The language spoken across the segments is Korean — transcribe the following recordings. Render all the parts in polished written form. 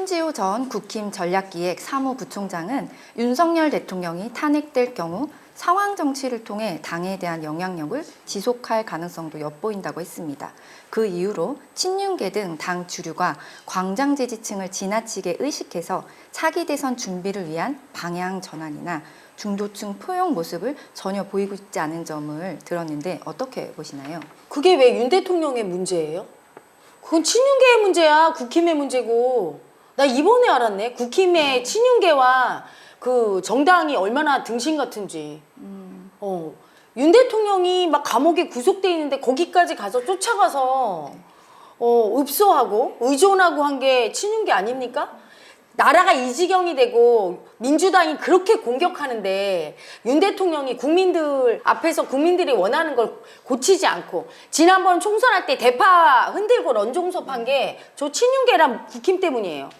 손지우 전 국힘 전략기획 사무부총장은 윤석열 대통령이 탄핵될 경우 상황 정치를 통해 당에 대한 영향력을 지속할 가능성도 엿보인다고 했습니다. 그 이유로 친윤계 등 당 주류가 광장 지지층을 지나치게 의식해서 차기 대선 준비를 위한 방향 전환이나 중도층 포용 모습을 전혀 보이고 있지 않은 점을 들었는데 어떻게 보시나요? 그게 왜 윤 대통령의 문제예요? 그건 친윤계의 문제야. 국힘의 문제고. 나 이번에 알았네. 국힘의 친윤계와 그 정당이 얼마나 등신 같은지. 윤 대통령이 막 감옥에 구속돼 있는데 거기까지 가서 쫓아가서 읍소하고 의존하고 한 게 친윤계 아닙니까? 나라가 이 지경이 되고 민주당이 그렇게 공격하는데 윤 대통령이 국민들 앞에서 국민들이 원하는 걸 고치지 않고 지난번 총선할 때 대파 흔들고 런종섭한 게 저 친윤계랑 국힘 때문이에요.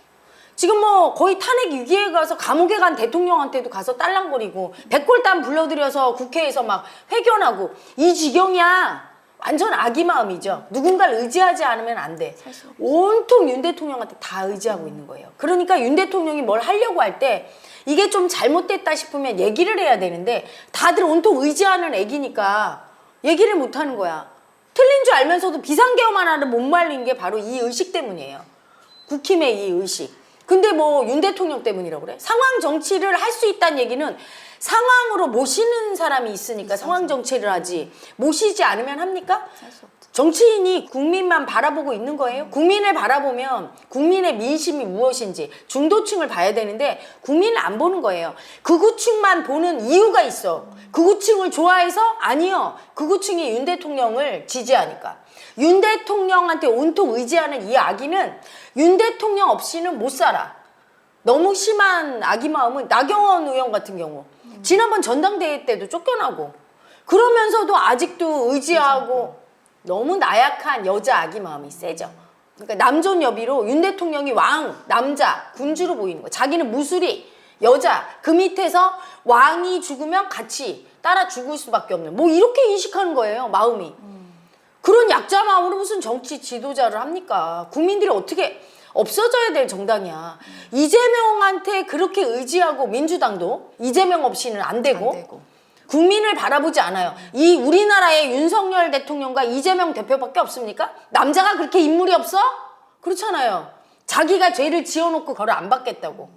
지금 뭐 거의 탄핵 위기에 가서 감옥에 간 대통령한테도 가서 딸랑거리고 백골단 불러들여서 국회에서 막 회견하고 이 지경이야. 완전 아기 마음이죠. 누군가를 의지하지 않으면 안 돼. 온통 윤 대통령한테 다 의지하고 있는 거예요. 그러니까 윤 대통령이 뭘 하려고 할 때 이게 좀 잘못됐다 싶으면 얘기를 해야 되는데 다들 온통 의지하는 애기니까 얘기를 못 하는 거야. 틀린 줄 알면서도 비상계엄 하나를 못 말린 게 바로 이 의식 때문이에요. 국힘의 이 의식. 근데 뭐 윤 대통령 때문이라고 그래? 상황 정치를 할 수 있다는 얘기는 상황으로 모시는 사람이 있으니까 상황 정치를 하지 모시지 않으면 합니까? 정치인이 국민만 바라보고 있는 거예요. 국민을 바라보면 국민의 민심이 무엇인지 중도층을 봐야 되는데 국민을 안 보는 거예요. 극우층만 보는 이유가 있어. 극우층을 좋아해서? 아니요. 극우층이 윤 대통령을 지지하니까. 윤 대통령한테 온통 의지하는 이 아기는 윤 대통령 없이는 못 살아. 너무 심한 아기 마음은 나경원 의원 같은 경우 지난번 전당대회 때도 쫓겨나고 그러면서도 아직도 의지하고 너무 나약한 여자 아기 마음이 세죠. 그러니까 남존 여비로 윤 대통령이 왕, 남자, 군주로 보이는 거예요. 자기는 무술이 여자, 그 밑에서 왕이 죽으면 같이 따라 죽을 수밖에 없는 뭐 이렇게 인식하는 거예요. 마음이. 그런 약자 마음으로 무슨 정치 지도자를 합니까? 국민들이 어떻게 없어져야 될 정당이야. 이재명한테 그렇게 의지하고 민주당도 이재명 없이는 안 되고 국민을 바라보지 않아요. 이 우리나라에 윤석열 대통령과 이재명 대표밖에 없습니까? 남자가 그렇게 인물이 없어? 그렇잖아요. 자기가 죄를 지어놓고 그걸 안 받겠다고.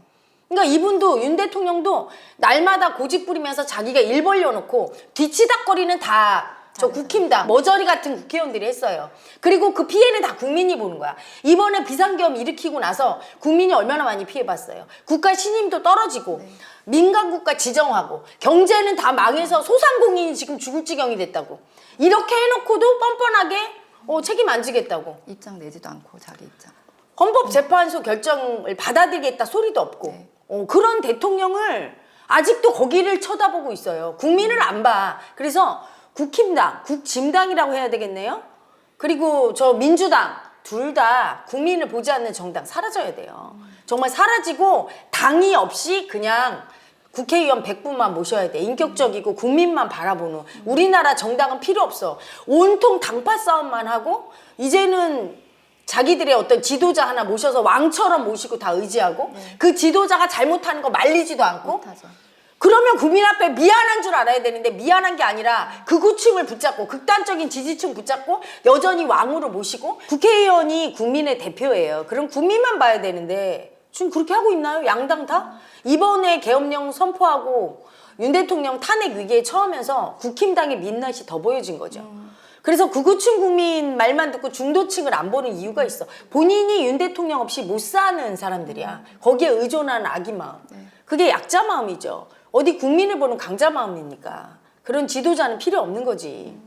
그러니까 이분도 윤 대통령도 날마다 고집 부리면서 자기가 일 벌려놓고 뒤치닥거리는 다 저 국힘당 머저리 같은 국회의원들이 했어요. 그리고 그 피해는 다 국민이 보는 거야. 이번에 비상계엄 일으키고 나서 국민이 얼마나 많이 피해봤어요. 국가 신임도 떨어지고 민간국가 지정하고 경제는 다 망해서 소상공인이 지금 죽을 지경이 됐다고. 이렇게 해놓고도 뻔뻔하게 책임 안 지겠다고. 입장 내지도 않고 자기 입장. 헌법재판소 결정을 받아들이겠다 소리도 없고 그런 대통령을 아직도 거기를 쳐다보고 있어요. 국민을 안 봐. 그래서 국힘당, 국짐당이라고 해야 되겠네요. 그리고 저 민주당 둘 다 국민을 보지 않는 정당 사라져야 돼요. 정말 사라지고 당이 없이 그냥 국회의원 100분만 모셔야 돼. 인격적이고 국민만 바라보는 우리나라 정당은 필요 없어. 온통 당파 싸움만 하고 이제는 자기들의 어떤 지도자 하나 모셔서 왕처럼 모시고 다 의지하고 그 지도자가 잘못하는 거 말리지도 않고 못하죠. 그러면 국민 앞에 미안한 줄 알아야 되는데 미안한 게 아니라 극우층을 붙잡고 극단적인 지지층 붙잡고 여전히 왕으로 모시고 국회의원이 국민의 대표예요. 그럼 국민만 봐야 되는데 지금 그렇게 하고 있나요? 양당 다? 이번에 계엄령 선포하고 윤 대통령 탄핵 위기에 처하면서 국힘당의 민낯이 더 보여진 거죠. 그래서 극우층 국민 말만 듣고 중도층을 안 보는 이유가 있어. 본인이 윤 대통령 없이 못 사는 사람들이야. 거기에 의존하는 아기 마음. 그게 약자 마음이죠. 어디 국민을 보는 강자 마음입니까? 그런 지도자는 필요 없는 거지.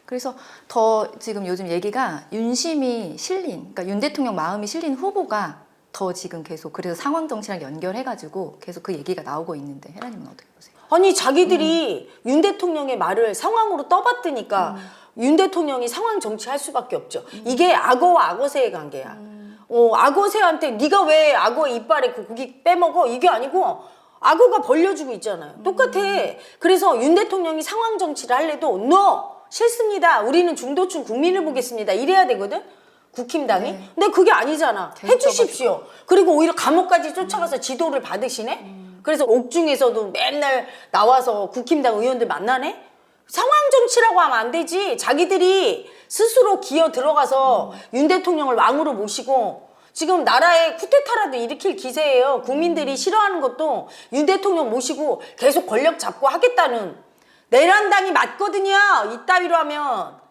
그래서 더 지금 요즘 얘기가 윤심이 실린, 그러니까 윤 대통령 마음이 실린 후보가 더 지금 계속 그래서 상황 정치랑 연결해가지고 계속 그 얘기가 나오고 있는데 헤라님은 어떻게 보세요? 아니 자기들이 윤 대통령의 말을 상황으로 떠받드니까 윤 대통령이 상황 정치할 수밖에 없죠. 이게 악어와 악어새의 관계야. 악어새한테 네가 왜 악어 이빨에 고기 빼먹어? 이게 아니고 악어가 벌려주고 있잖아요. 똑같아. 그래서 윤 대통령이 상황 정치를 할래도 No! 싫습니다. 우리는 중도층 국민을 보겠습니다. 이래야 되거든. 국힘당이? 네. 근데 그게 아니잖아. 계속 해주십시오. 그리고 오히려 감옥까지 쫓아가서 지도를 받으시네? 그래서 옥중에서도 맨날 나와서 국힘당 의원들 만나네? 상황 정치라고 하면 안 되지. 자기들이 스스로 기어 들어가서 윤 대통령을 왕으로 모시고 지금 나라에 쿠데타라도 일으킬 기세예요. 국민들이 싫어하는 것도 윤 대통령 모시고 계속 권력 잡고 하겠다는 내란당이 맞거든요. 이따위로 하면.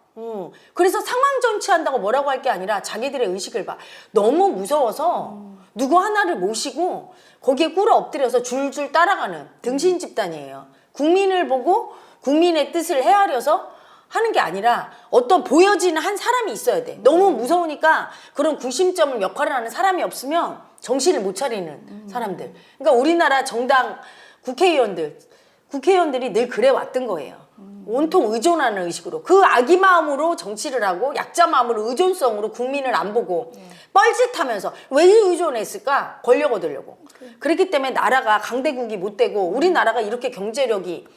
그래서 상황 정치한다고 뭐라고 할 게 아니라 자기들의 의식을 봐. 너무 무서워서 누구 하나를 모시고 거기에 꿇어 엎드려서 줄줄 따라가는 등신 집단이에요. 국민을 보고 국민의 뜻을 헤아려서 하는 게 아니라 어떤 보여지는 한 사람이 있어야 돼. 너무 무서우니까 그런 구심점을 역할을 하는 사람이 없으면 정신을 못 차리는 사람들. 그러니까 우리나라 정당 국회의원들이 늘 그래 왔던 거예요. 온통 의존하는 의식으로 그 아기 마음으로 정치를 하고 약자 마음으로 의존성으로 국민을 안 보고 뻘짓하면서 왜 의존했을까? 권력 얻으려고. 그렇기 때문에 나라가 강대국이 못 되고 우리나라가 이렇게 경제력이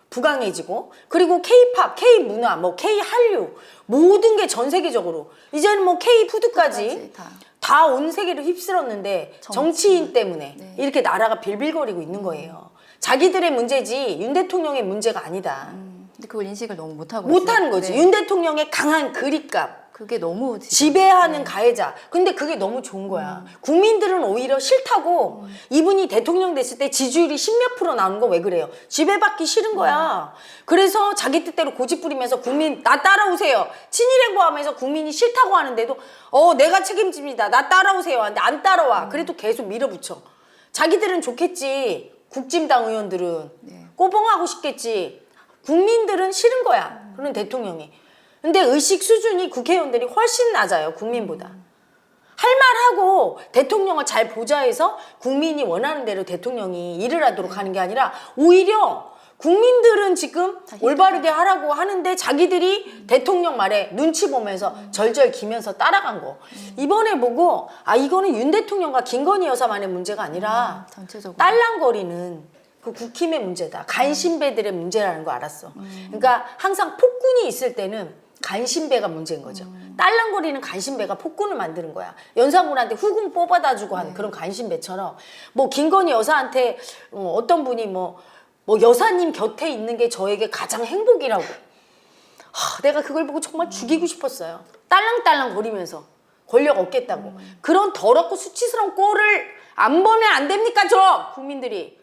부강해지고 그리고 K-팝, K-문화, 뭐 K-한류 모든 게 전 세계적으로 이제는 뭐 K-푸드까지 다 온 세계를 휩쓸었는데 정치인 때문에 네. 이렇게 나라가 빌빌거리고 있는 거예요. 자기들의 문제지 윤 대통령의 문제가 아니다. 근데 그걸 인식을 너무 못하고 못하는 있어요. 거지. 네. 윤 대통령의 강한 그립감. 그게 너무 지금, 지배하는 네. 가해자. 근데 그게 너무 좋은 거야. 국민들은 오히려 싫다고. 이분이 대통령 됐을 때 지지율이 10몇 프로 나오는 거 왜 그래요? 지배받기 싫은 거야. 그래서 자기 뜻대로 고집 부리면서 국민 나 따라오세요. 친일 행보하면서 국민이 싫다고 하는데도 내가 책임집니다. 나 따라오세요. 근데 안 따라와. 그래도 계속 밀어붙여. 자기들은 좋겠지. 국진당 의원들은 네. 꼬봉하고 싶겠지. 국민들은 싫은 거야. 그런 대통령이. 근데 의식 수준이 국회의원들이 훨씬 낮아요. 국민보다. 할 말하고 대통령을 잘 보좌해서 국민이 원하는 대로 대통령이 일을 하도록 하는 게 아니라 오히려 국민들은 지금 올바르게 하라고 하는데 자기들이 대통령 말에 눈치 보면서 절절 기면서 따라간 거. 이번에 보고 이거는 윤 대통령과 김건희 여사만의 문제가 아니라 전체적으로 딸랑거리는 그 국힘의 문제다. 간신배들의 문제라는 거 알았어. 그러니까 항상 폭군이 있을 때는 간신배가 문제인 거죠. 딸랑거리는 간신배가 폭군을 만드는 거야. 연산군한테 후궁 뽑아다 주고 한 그런 간신배처럼 뭐 김건희 여사한테 어떤 분이 뭐 여사님 곁에 있는 게 저에게 가장 행복이라고. 내가 그걸 보고 정말 죽이고 싶었어요. 딸랑딸랑 거리면서 권력 얻겠다고. 그런 더럽고 수치스러운 꼴을 안 보면 안 됩니까, 저 국민들이.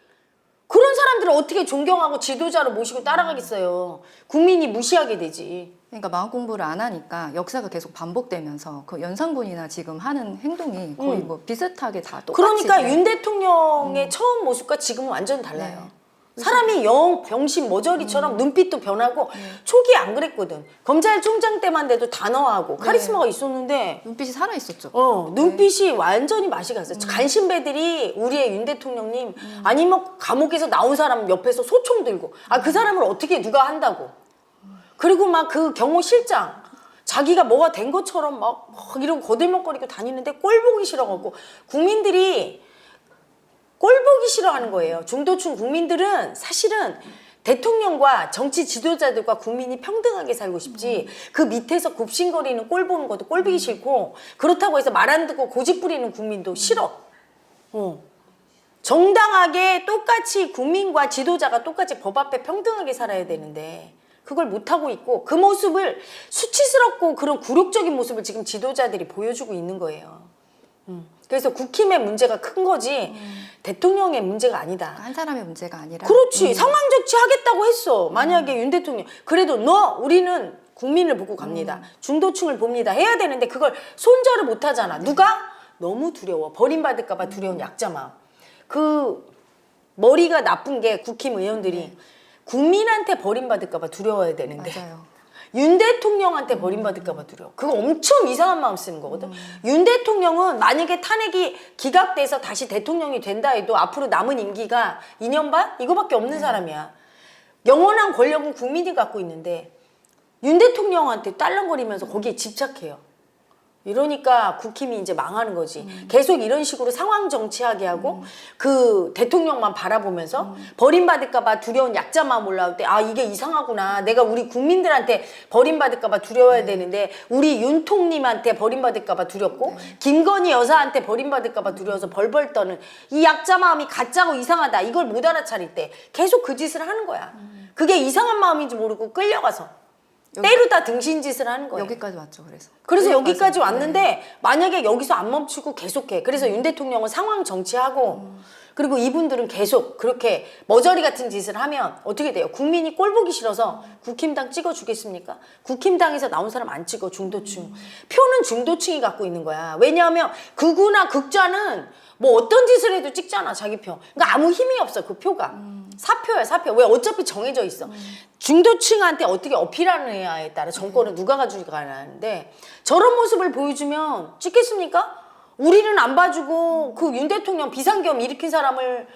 그런 사람들을 어떻게 존경하고 지도자로 모시고 따라가겠어요. 국민이 무시하게 되지. 그러니까 마음 공부를 안 하니까 역사가 계속 반복되면서 그 연산군이나 지금 하는 행동이 거의 뭐 비슷하게 다 똑같이. 그러니까 윤 대통령의 처음 모습과 지금은 완전 달라요. 네. 사람이 영 병신 머저리처럼 눈빛도 변하고 초기에 안 그랬거든. 검찰총장 때만 돼도 단호하고 카리스마가 있었는데 눈빛이 살아 있었죠. 눈빛이 완전히 맛이 갔어요. 간신배들이 우리의 윤 대통령님 아니면 감옥에서 나온 사람 옆에서 소총 들고 그 사람을 어떻게 누가 한다고. 그리고 막 그 경호실장 자기가 뭐가 된 것처럼 막 이러고 거들먹거리고 다니는데 꼴 보기 싫어갖고 국민들이 꼴 보기 싫어하는 거예요. 중도층 국민들은 사실은 대통령과 정치 지도자들과 국민이 평등하게 살고 싶지 그 밑에서 굽신거리는 꼴 보는 것도 꼴 보기 싫고 그렇다고 해서 말 안 듣고 고집 부리는 국민도 싫어. 정당하게 똑같이 국민과 지도자가 똑같이 법 앞에 평등하게 살아야 되는데 그걸 못하고 있고 그 모습을 수치스럽고 그런 굴욕적인 모습을 지금 지도자들이 보여주고 있는 거예요. 그래서 국힘의 문제가 큰 거지 대통령의 문제가 아니다. 한 사람의 문제가 아니라. 그렇지. 상황 정치 하겠다고 했어. 만약에 윤 대통령 그래도 우리는 국민을 보고 갑니다. 중도층을 봅니다. 해야 되는데 그걸 손절을 못 하잖아. 누가? 너무 두려워. 버림받을까 봐 두려운 약자 마음. 그 머리가 나쁜 게 국힘 의원들이 국민한테 버림받을까 봐 두려워야 되는데 맞아요. 윤 대통령한테 버림받을까 봐 두려워. 그거 엄청 이상한 마음 쓰는 거거든. 윤 대통령은 만약에 탄핵이 기각돼서 다시 대통령이 된다 해도 앞으로 남은 임기가 2년 반? 이거밖에 없는 사람이야. 영원한 권력은 국민이 갖고 있는데 윤 대통령한테 딸랑거리면서 거기에 집착해요. 이러니까 국힘이 이제 망하는 거지. 계속 이런 식으로 상황 정치하게 하고 그 대통령만 바라보면서 버림받을까봐 두려운 약자 마음 올라올 때 아 이게 이상하구나. 내가 우리 국민들한테 버림받을까봐 두려워야 되는데 우리 윤통님한테 버림받을까봐 두렵고 김건희 여사한테 버림받을까봐 두려워서 벌벌 떠는 이 약자 마음이 가짜고 이상하다. 이걸 못 알아차릴 때 계속 그 짓을 하는 거야. 그게 이상한 마음인지 모르고 끌려가서. 때로다 등신짓을 하는 거예요. 여기까지 왔죠. 그래서 여기까지 네. 왔는데 만약에 여기서 안 멈추고 계속해. 그래서 윤 대통령은 상황 정치하고 그리고 이분들은 계속 그렇게 머저리 같은 짓을 하면 어떻게 돼요? 국민이 꼴 보기 싫어서 국힘당 찍어주겠습니까? 국힘당에서 나온 사람 안 찍어. 중도층. 표는 중도층이 갖고 있는 거야. 왜냐하면 극우나 극좌는 뭐 어떤 짓을 해도 찍잖아. 자기 표. 그러니까 아무 힘이 없어. 그 표가. 사표야 사표. 왜? 어차피 정해져 있어. 중도층한테 어떻게 어필하느냐에 따라 정권을 누가 가져가냐는데 저런 모습을 보여주면 찍겠습니까? 우리는 안 봐주고 그 윤 대통령 비상계엄 일으킨 사람을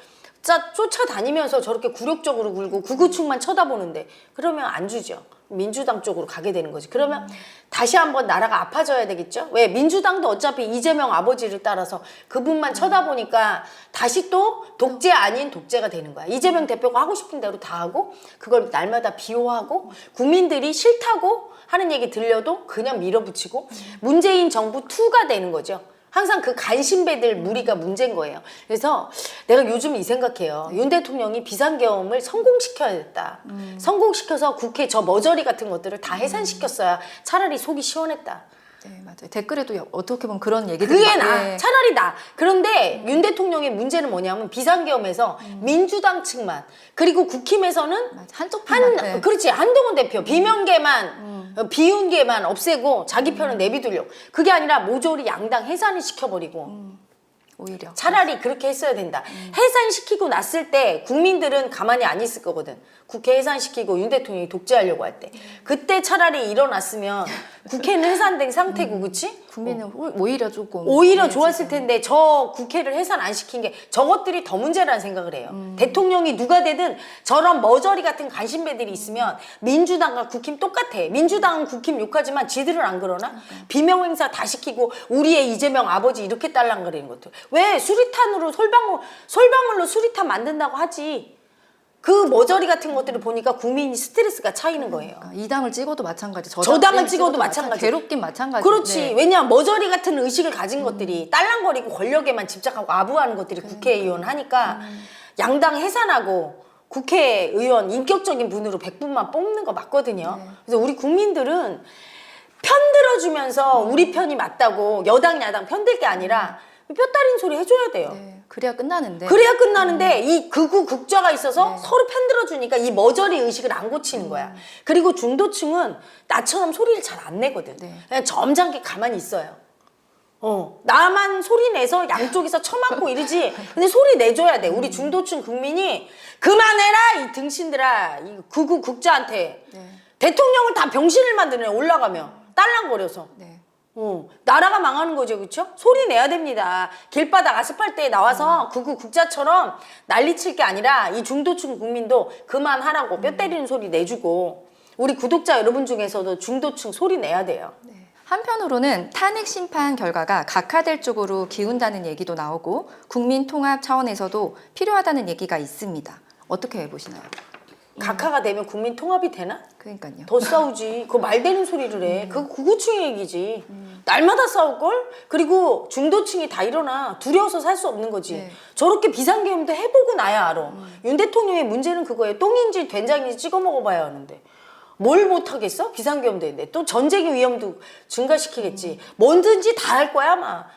쫓아다니면서 저렇게 굴욕적으로 굴고 극우층만 쳐다보는데 그러면 안 주죠. 민주당 쪽으로 가게 되는 거지. 그러면 다시 한번 나라가 아파져야 되겠죠? 왜? 민주당도 어차피 이재명 아버지를 따라서 그분만 쳐다보니까 다시 또 독재 아닌 독재가 되는 거야. 이재명 대표가 하고 싶은 대로 다 하고 그걸 날마다 비호하고 국민들이 싫다고 하는 얘기 들려도 그냥 밀어붙이고 문재인 정부 2가 되는 거죠. 항상 그 간신배들 무리가 문제인 거예요. 그래서 내가 요즘 이 생각해요. 윤 대통령이 비상계엄을 성공시켜야겠다. 성공시켜서 국회 저 머저리 같은 것들을 다 해산시켰어야 차라리 속이 시원했다. 네, 맞아요. 댓글에도 어떻게 보면 그런 얘기들이 그게 나. 예. 차라리 나. 그런데 윤 대통령의 문제는 뭐냐면 비상계엄에서 민주당 측만 그리고 국힘에서는 맞아. 한쪽 편만. 네. 그렇지. 한동훈 대표 비명계만 비운계만 없애고 자기 편은 내비두려고. 그게 아니라 모조리 양당 해산을 시켜버리고 오히려 차라리 그렇게 했어야 된다. 해산시키고 났을 때 국민들은 가만히 안 있을 거거든. 국회 해산시키고 윤 대통령이 독재하려고 할 때. 그때 차라리 일어났으면 국회는 해산된 상태고 그치? 국민은 오히려 조금 오히려 네, 좋았을 텐데 저 국회를 해산 안 시킨 게 저것들이 더 문제라는 생각을 해요. 대통령이 누가 되든 저런 머저리 같은 간신배들이 있으면 민주당과 국힘 똑같아. 민주당은 국힘 욕하지만 지들은 안 그러나? 비명행사 다 시키고 우리의 이재명 아버지 이렇게 딸랑거리는 것들. 왜? 수리탄으로 솔방울로 수리탄 만든다고 하지. 그 머저리 같은 것들을 보니까 국민이 스트레스가 차이는 거예요. 그러니까 이 당을 찍어도 마찬가지. 저 당을 찍어도 마찬가지. 괴롭긴 마찬가지. 그렇지. 네. 왜냐하면 머저리 같은 의식을 가진 것들이 딸랑거리고 권력에만 집착하고 아부하는 것들이 국회의원 하니까 양당 해산하고 국회의원 인격적인 분으로 100분만 뽑는 거 맞거든요. 네. 그래서 우리 국민들은 편 들어주면서 우리 편이 맞다고 여당 야당 편들 게 아니라 뼈 따린 소리 해줘야 돼요. 네. 그래야 끝나는데. 그래야 끝나는데 이 극우 극좌가 있어서 네. 서로 편들어주니까 이 머저리 의식을 안 고치는 거야. 그리고 중도층은 나처럼 소리를 잘 안 내거든. 네. 그냥 점잖게 가만히 있어요. 나만 소리 내서 양쪽에서 처맞고 이러지. 근데 소리 내줘야 돼. 우리 중도층 국민이 그만해라 이 등신들아. 이 극우 극좌한테. 네. 대통령을 다 병신을 만드네 올라가면. 딸랑거려서. 네. 나라가 망하는 거죠, 그렇죠? 소리 내야 됩니다. 길바닥 아스팔트에 나와서 극우 극자처럼 난리칠 게 아니라 이 중도층 국민도 그만하라고 뼈 때리는 소리 내주고 우리 구독자 여러분 중에서도 중도층 소리 내야 돼요. 네. 한편으로는 탄핵 심판 결과가 각하될 쪽으로 기운다는 얘기도 나오고 국민 통합 차원에서도 필요하다는 얘기가 있습니다. 어떻게 보시나요? 각하가 되면 국민 통합이 되나? 그러니까요. 더 싸우지. 그거 말 되는 소리를 해. 그거 구구층의 얘기지. 날마다 싸울걸? 그리고 중도층이 다 일어나. 두려워서 살 수 없는 거지. 네. 저렇게 비상계엄도 해보고 나야 알아. 윤 대통령의 문제는 그거예요. 똥인지 된장인지 찍어 먹어봐야 하는데. 뭘 못하겠어? 비상계엄 되는데. 또 전쟁의 위험도 증가시키겠지. 뭐든지 다 할 거야 아마.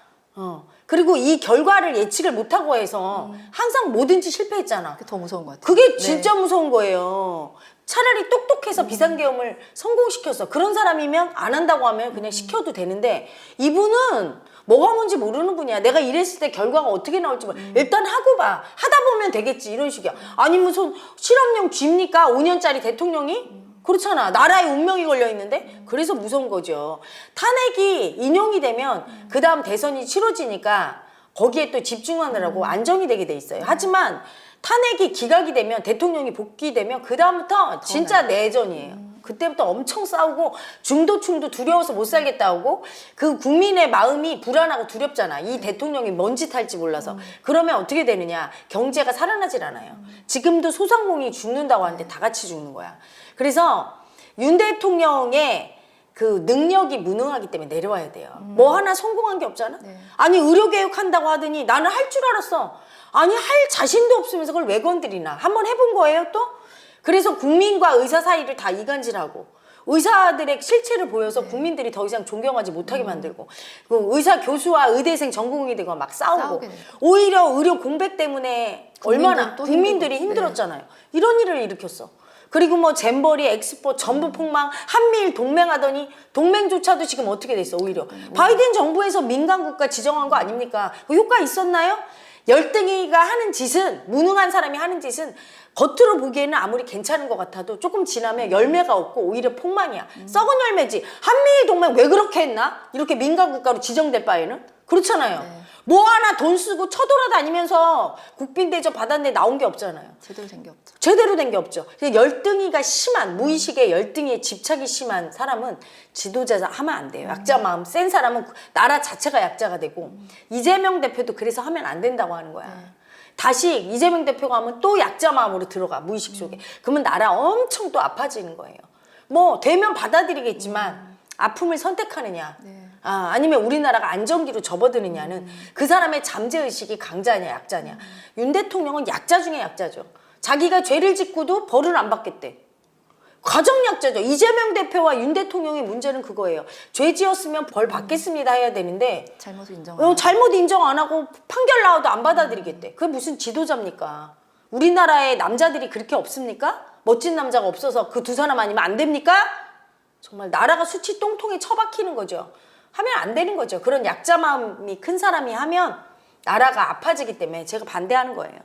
그리고 이 결과를 예측을 못하고 해서 항상 뭐든지 실패했잖아. 그게 더 무서운 것 같아요. 그게 진짜 무서운 거예요. 차라리 똑똑해서 비상계엄을 성공시켰어. 그런 사람이면 안 한다고 하면 그냥 시켜도 되는데 이분은 뭐가 뭔지 모르는 분이야. 내가 이랬을 때 결과가 어떻게 나올지 몰라. 일단 하고 봐. 하다 보면 되겠지. 이런 식이야. 아니 무슨 실험용 쥐입니까? 5년짜리 대통령이? 그렇잖아. 나라의 운명이 걸려 있는데 그래서 무서운 거죠. 탄핵이 인용이 되면 그 다음 대선이 치러지니까 거기에 또 집중하느라고 안정이 되게 돼 있어요. 하지만 탄핵이 기각이 되면 대통령이 복귀되면 그 다음부터 진짜 내전이에요. 그때부터 엄청 싸우고 중도층도 두려워서 못 살겠다 하고 그 국민의 마음이 불안하고 두렵잖아. 이 대통령이 뭔 짓 할지 몰라서. 그러면 어떻게 되느냐. 경제가 살아나질 않아요. 지금도 소상공인이 죽는다고 하는데 다 같이 죽는 거야. 그래서 윤 대통령의 그 능력이 무능하기 때문에 내려와야 돼요. 뭐 하나 성공한 게 없잖아. 네. 아니 의료개혁 한다고 하더니 나는 할 줄 알았어. 아니 할 자신도 없으면서 그걸 왜 건드리나. 한번 해본 거예요 또? 그래서 국민과 의사 사이를 다 이간질하고 의사들의 실체를 보여서 국민들이 더 이상 존경하지 못하게 만들고 그 의사 교수와 의대생 전공이 되고 막 싸우고 싸우게 되고. 오히려 의료 공백 때문에 얼마나 또 국민들이 힘들고. 힘들었잖아요. 이런 일을 일으켰어. 그리고 뭐 잼버리, 엑스포, 전부 폭망, 한미일 동맹하더니 동맹조차도 지금 어떻게 됐어 오히려. 바이든 정부에서 민간국가 지정한 거 아닙니까? 그 효과 있었나요? 열등이가 하는 짓은 무능한 사람이 하는 짓은 겉으로 보기에는 아무리 괜찮은 것 같아도 조금 지나면 열매가 없고 오히려 폭망이야. 썩은 열매지. 한미일 동맹 왜 그렇게 했나? 이렇게 민간국가로 지정될 바에는? 그렇잖아요. 네. 뭐 하나 돈 쓰고 쳐돌아다니면서 국빈대접 받았는데 나온 게 없잖아요. 제대로 된 게 없죠. 제대로 된 게 없죠. 열등이가 심한 무의식의 열등이에 집착이 심한 사람은 지도자 하면 안 돼요. 약자 마음 센 사람은 나라 자체가 약자가 되고 이재명 대표도 그래서 하면 안 된다고 하는 거야. 다시 이재명 대표가 하면 또 약자 마음으로 들어가 무의식 속에. 그러면 나라 엄청 또 아파지는 거예요. 뭐 되면 받아들이겠지만 아픔을 선택하느냐. 네. 아니면 우리나라가 안정기로 접어드느냐는 그 사람의 잠재의식이 강자냐 약자냐. 윤 대통령은 약자 중에 약자죠. 자기가 죄를 짓고도 벌을 안 받겠대. 가장 약자죠. 이재명 대표와 윤 대통령의 문제는 그거예요. 죄 지었으면 벌 받겠습니다 해야 되는데 잘못을 인정 안 하고. 잘못 인정 안 하고 판결 나와도 안 받아들이겠대. 그게 무슨 지도자입니까? 우리나라에 남자들이 그렇게 없습니까? 멋진 남자가 없어서 그 두 사람 아니면 안 됩니까? 정말 나라가 수치 똥통에 처박히는 거죠. 하면 안 되는 거죠. 그런 약자 마음이 큰 사람이 하면 나라가 아파지기 때문에 제가 반대하는 거예요.